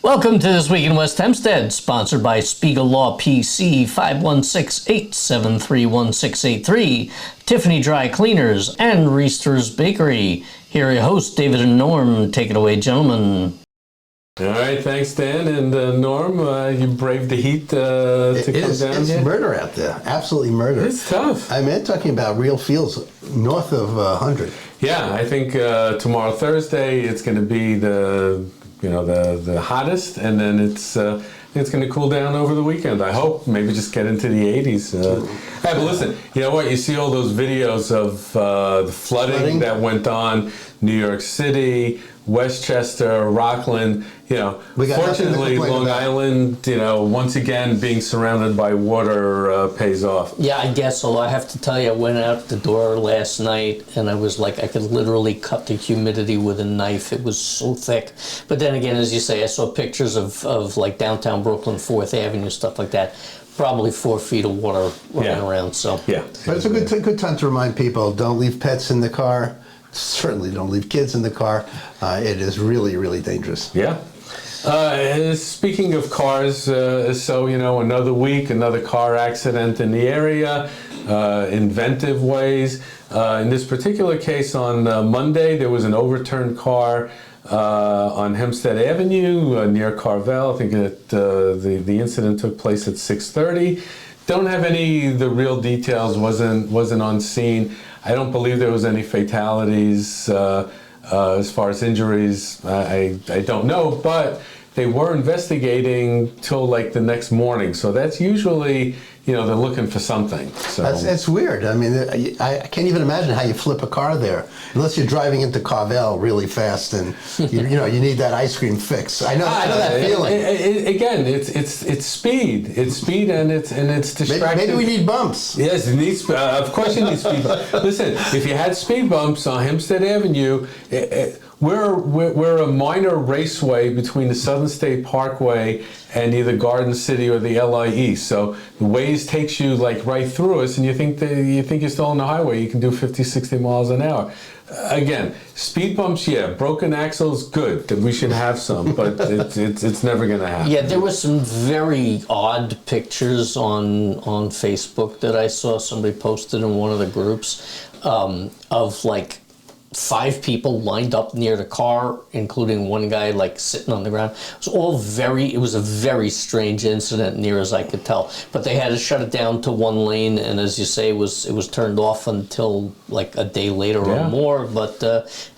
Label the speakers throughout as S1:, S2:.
S1: Welcome to This Week in West Hempstead, sponsored by Spiegel Law PC, 516-873-1683, Tiffany Dry Cleaners, and Reister's Bakery. Here are your hosts, David and Norm. Take it away, gentlemen.
S2: All right, thanks, Dan. And Norm, you braved the heat to come down
S3: It's
S2: here?
S3: murder out there. Absolutely murder.
S2: It's tough.
S3: I mean, talking about real feels north of 100.
S2: Yeah, I think tomorrow, Thursday, it's going to be the hottest, and then it's going to cool down over the weekend. I hope maybe just get into the 80s. Hey, but listen, you know what? You see all those videos of the flooding that went on, New York City, Westchester, Rockland. Fortunately, Long Island, once again being surrounded by water pays off.
S1: Yeah, I guess, although I have to tell you, I went out the door last night and I was like, I could literally cut the humidity with a knife. It was so thick. But then again, as you say, I saw pictures of like downtown Brooklyn, 4th Avenue, stuff like that. Probably 4 feet of water running around. So
S2: yeah,
S3: but it's a good time to remind people: don't leave pets in the car. Certainly, don't leave kids in the car. It is really, really dangerous.
S2: Yeah. Speaking of cars, another week, another car accident in the area. Inventive ways. In this particular case, on Monday, there was an overturned car on Hempstead Avenue near Carvel. I think the incident took place at 6:30. Don't have the real details. Wasn't on scene. I don't believe there was any fatalities. As far as injuries, I don't know, but they were investigating till like the next morning. So that's usually, they're looking for something. So
S3: it's weird. I mean, I can't even imagine how you flip a car there, unless you're driving into Carvel really fast and you need that ice cream fix. I know that feeling.
S2: Again, it's speed. It's speed and it's distracting.
S3: Maybe we need bumps.
S2: Yes, it needs. Of course, you need speed bumps. Listen, if you had speed bumps on Hempstead Avenue. We're a minor raceway between the Southern State Parkway and either Garden City or the LIE. So the Waze takes you like right through us, and you think you're still on the highway. You can do 50, 60 miles an hour. Again, speed bumps, broken axles, good. That we should have some, but it's never going to happen.
S1: yeah, there were some very odd pictures on Facebook that I saw. Somebody posted in one of the groups of like 5 people lined up near the car, including one guy like sitting on the ground. It was a very strange incident, near as I could tell. But they had to shut it down to one lane, and as you say, it was turned off until like a day later or more. But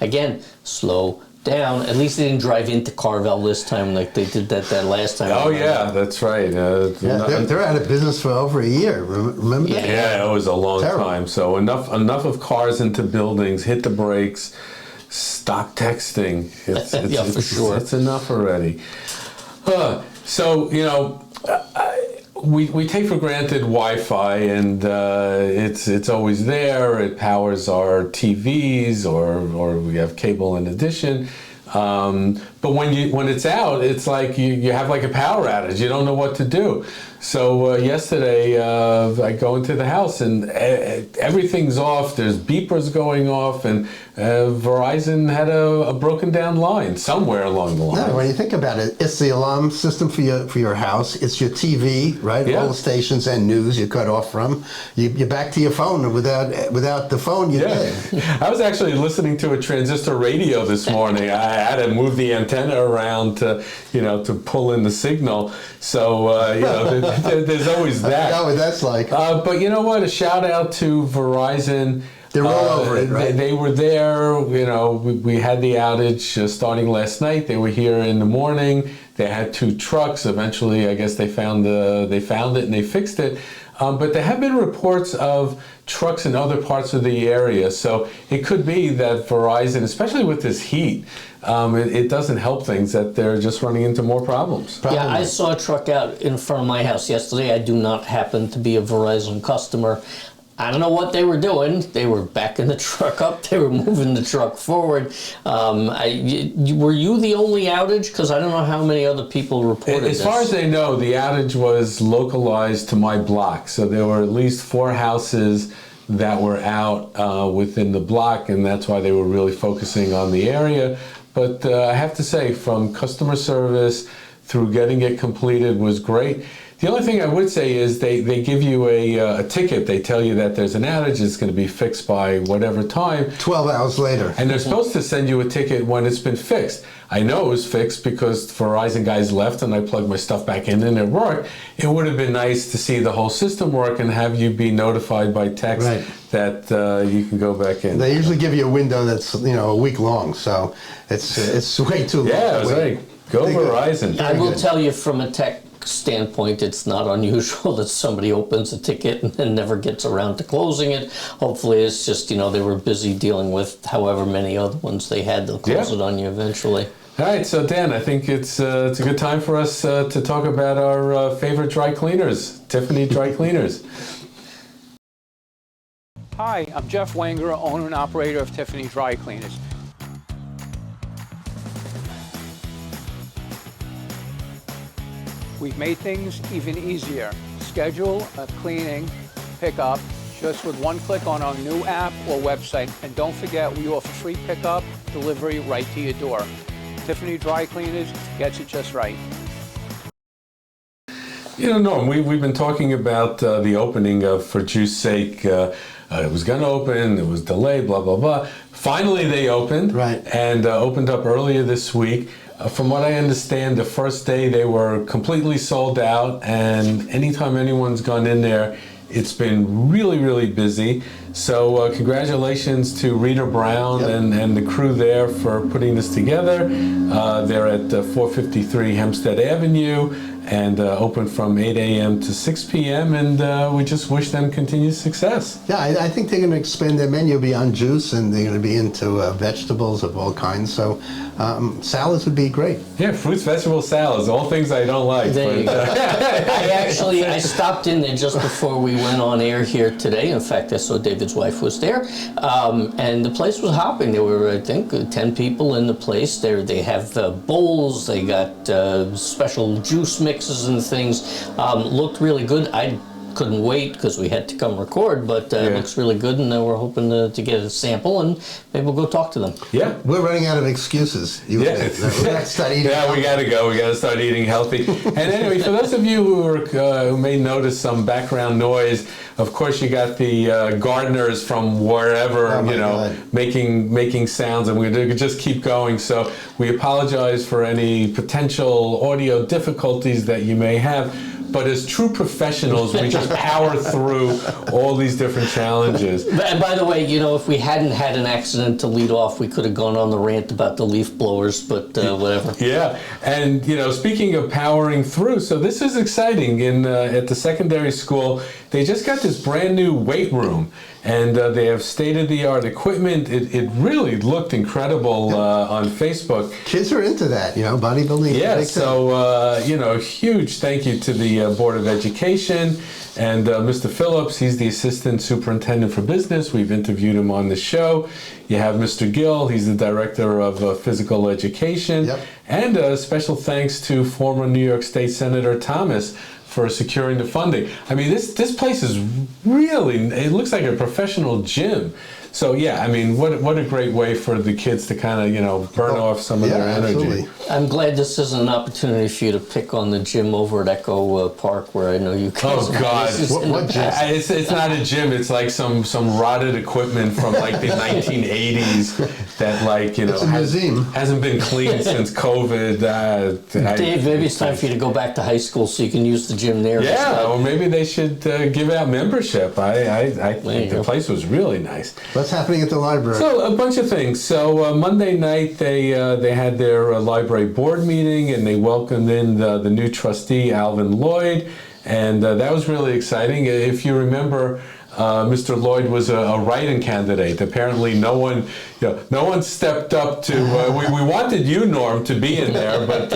S1: again, slow down. At least they didn't drive into Carvel this time like they did that last time.
S2: Oh yeah, that's right.
S3: They're out of business for over a year. Remember that?
S2: Yeah, it was a long time. So enough of cars into buildings. Hit the brakes. Stop texting. It's
S1: for sure.
S2: It's enough already. We take for granted Wi-Fi, and it's always there. It powers our TVs, or we have cable in addition. But when it's out, it's like you have like a power outage. You don't know what to do. So yesterday, I go into the house and everything's off. There's beepers going off, and Verizon had a broken down line somewhere along the line.
S3: No, when you think about it, it's the alarm system for your house. It's your TV, right?
S2: Yeah.
S3: All the stations and news you cut off from. You're back to your phone. Without the phone, you're dead.
S2: I was actually listening to a transistor radio this morning. I had to move the antenna around to pull in the signal. So there's always that.
S3: I know what that's like.
S2: But you know what? A shout out to Verizon.
S3: They're all over it, right?
S2: They were there. We had the outage starting last night. They were here in the morning. They had 2 trucks. Eventually, I guess they found it and they fixed it. But there have been reports of trucks in other parts of the area. So it could be that Verizon, especially with this heat, it doesn't help things that they're just running into more problems.
S1: Yeah, I saw a truck out in front of my house yesterday. I do not happen to be a Verizon customer. I don't know what they were doing. They were backing the truck up. They were moving the truck forward. Were you the only outage? Because I don't know how many other people reported this.
S2: As far as they know, the outage was localized to my block. So there were at least 4 houses that were out within the block, and that's why they were really focusing on the area. But I have to say, from customer service through getting it completed was great. The only thing I would say is they give you a ticket. They tell you that there's an outage. It's going to be fixed by whatever time.
S3: 12 hours later.
S2: And they're supposed to send you a ticket when it's been fixed. I know it was fixed because Verizon guys left and I plugged my stuff back in and it worked. It would have been nice to see the whole system work and have you be notified by text that you can go back in.
S3: They usually give you a window that's a week long, so it's way too long.
S2: Yeah, that's right. Go Verizon.
S1: I will tell you from a tech standpoint, it's not unusual that somebody opens a ticket and then never gets around to closing it. Hopefully it's just, they were busy dealing with however many other ones they had. They'll close it on you eventually.
S2: All right, so Dan, I think it's a good time for us to talk about our favorite dry cleaners, Tiffany Dry Cleaners.
S4: Hi, I'm Jeff Wenger, owner and operator of Tiffany Dry Cleaners. We've made things even easier. Schedule a cleaning pickup just with one click on our new app or website. And don't forget, we offer free pickup, delivery right to your door. Tiffany Dry Cleaners gets it just right.
S2: Norm, we've been talking about the opening of For Juice's Sake. It was going to open, it was delayed, blah, blah, blah. Finally, they opened, and opened up earlier this week. From what I understand, the first day they were completely sold out, and anytime anyone's gone in there, it's been really, really busy. So congratulations to Rita Brown and the crew there for putting this together. They're at 453 Hempstead Avenue and open from 8 a.m. to 6 p.m. And we just wish them continued success.
S3: Yeah, I think they're going to expand their menu beyond juice, and they're going to be into vegetables of all kinds. So salads would be great.
S2: Yeah, fruits, vegetables, salads, all things I don't like.
S1: There you go. I stopped in there just before we went on air here today. In fact, I saw David's wife was there, and the place was hopping. There were, I think, 10 people in the place. They have bowls. They got special juice mixes and things. Looked really good. I couldn't wait because we had to come record, but it looks really good, and we're hoping to get a sample, and maybe we'll go talk to them.
S2: Yeah.
S3: We're running out of excuses. We got to start eating healthy.
S2: We got to go. We got to start eating healthy. And anyway, for those of you who may notice some background noise, of course you got the gardeners from wherever, making sounds, and we're going to just keep going. So we apologize for any potential audio difficulties that you may have. But as true professionals, we just power through all these different challenges.
S1: And by the way, if we hadn't had an accident to lead off, we could have gone on the rant about the leaf blowers, but whatever.
S2: Yeah, and speaking of powering through, so this is exciting. At the secondary school, they just got this brand new weight room. And they have state-of-the-art equipment. It really looked incredible on Facebook.
S3: Kids are into that, bodybuilding.
S2: Yeah, so, huge thank you to the Board of Education and Mr. Phillips. He's the Assistant Superintendent for Business. We've interviewed him on the show. You have Mr. Gill. He's the Director of Physical Education. Yep. And special thanks to former New York State Senator Thomas for securing the funding. I mean, this place is really, it looks like a professional gym. So yeah, I mean, what a great way for the kids to kind of, burn off some of their energy.
S3: Absolutely.
S1: I'm glad this is an opportunity for you to pick on the gym over at Echo Park, where I know you guys.
S2: Oh God!
S3: What gym?
S2: It's not a gym. It's like some rotted equipment from like the 1980s that
S3: it's a museum.
S2: Hasn't been cleaned since COVID.
S1: Dave, maybe it's time for you to go back to high school so you can use the gym there.
S2: Yeah, or maybe they should give out membership. I think the place was really nice.
S3: What's happening at the library?
S2: So a bunch of things. So Monday night they had their library board meeting, and they welcomed in the new trustee Alvin Lloyd, and that was really exciting. If you remember, Mr. Lloyd was a write-in candidate. Apparently, no one stepped up to. We wanted you, Norm, to be in there, but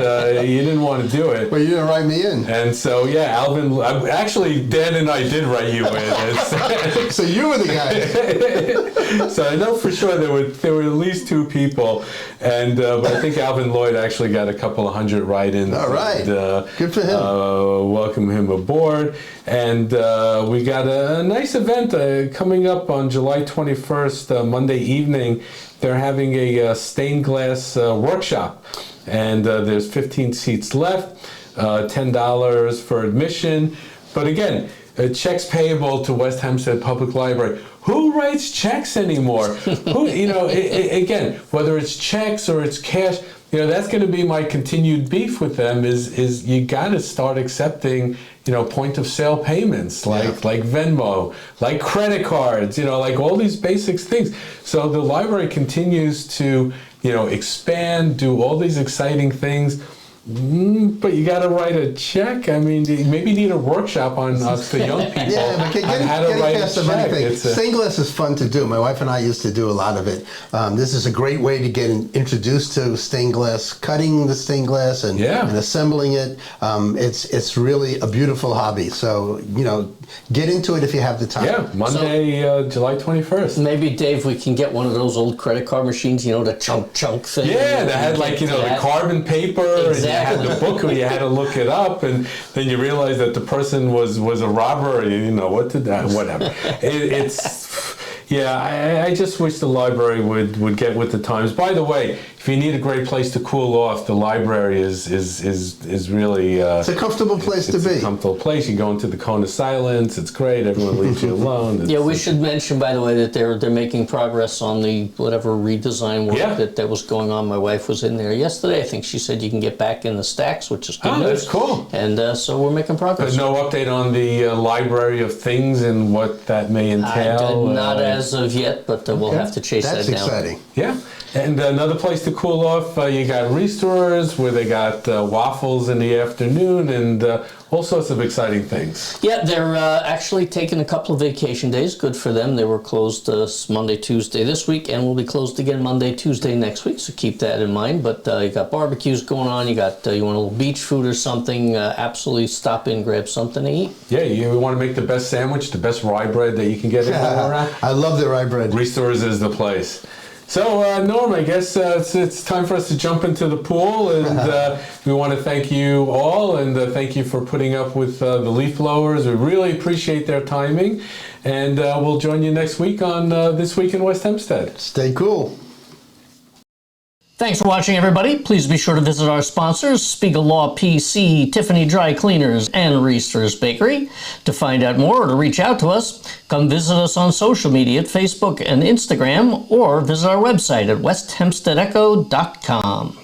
S2: you didn't want to do it.
S3: Well, you didn't write me in.
S2: And so, yeah, Alvin. Actually, Dan and I did write you in.
S3: So you were the guy.
S2: So I know for sure there were at least 2 people, and but I think Alvin Lloyd actually got a couple of hundred write-ins.
S3: All right, good for him.
S2: Welcome him aboard, and we got a nice event coming up on July 21st, Monday evening. They're having a stained glass workshop. and there's 15 seats left, $10 for admission. But again, checks payable to West Hempstead Public Library. Who writes checks anymore? Who, again, whether it's checks or it's cash, that's going to be my continued beef with them is you got to start accepting, point of sale payments like Venmo, like credit cards, like all these basic things. So the library continues to, expand, do all these exciting things. But you got to write a check. I mean, maybe you need a workshop on for young people.
S3: Yeah, but getting past the money thing. Stained glass is fun to do. My wife and I used to do a lot of it. This is a great way to get introduced to stained glass, cutting the stained glass and assembling it. It's really a beautiful hobby. So, get into it if you have the time.
S2: Yeah, Monday, July 21st.
S1: Maybe, Dave, we can get one of those old credit card machines, the chunk thing.
S2: Yeah, that had the carbon paper.
S1: Exactly.
S2: You had the book where you had to look it up, and then you realize that the person was a robber, and what did that, whatever. I just wish the library would get with the times. By the way, if you need a great place to cool off, the library is really
S3: it's a comfortable place to be.
S2: It's a comfortable place. You go into the cone of silence. It's great. Everyone leaves you alone.
S1: We should mention, by the way, that they're making progress on the whatever redesign work that was going on. My wife was in there yesterday. I think she said you can get back in the stacks, which is good news.
S2: That's cool.
S1: And so we're making progress.
S2: But no update on the library of things and what that may entail.
S1: Not as of yet, but we'll have to chase that down.
S3: That's exciting.
S2: Yeah. And another place to cool off, you got Restorers, where they got waffles in the afternoon and all sorts of exciting things.
S1: Yeah, they're actually taking a couple of vacation days. Good for them. They were closed Monday, Tuesday this week, and will be closed again Monday, Tuesday next week, so keep that in mind. But you got barbecues going on. You want a little beach food or something, absolutely stop in, grab something to eat.
S2: Yeah, you want to make the best sandwich, the best rye bread that you can get anywhere around.
S3: I love the rye bread.
S2: Restorers is the place. So, Norm, I guess it's time for us to jump into the pool, and we want to thank you all, and thank you for putting up with the leaf blowers. We really appreciate their timing, and we'll join you next week on This Week in West Hempstead.
S3: Stay cool.
S1: Thanks for watching, everybody. Please be sure to visit our sponsors, Spiegel Law PC, Tiffany Dry Cleaners, and Reester's Bakery. To find out more or to reach out to us, come visit us on social media at Facebook and Instagram, or visit our website at westhempsteadecho.com.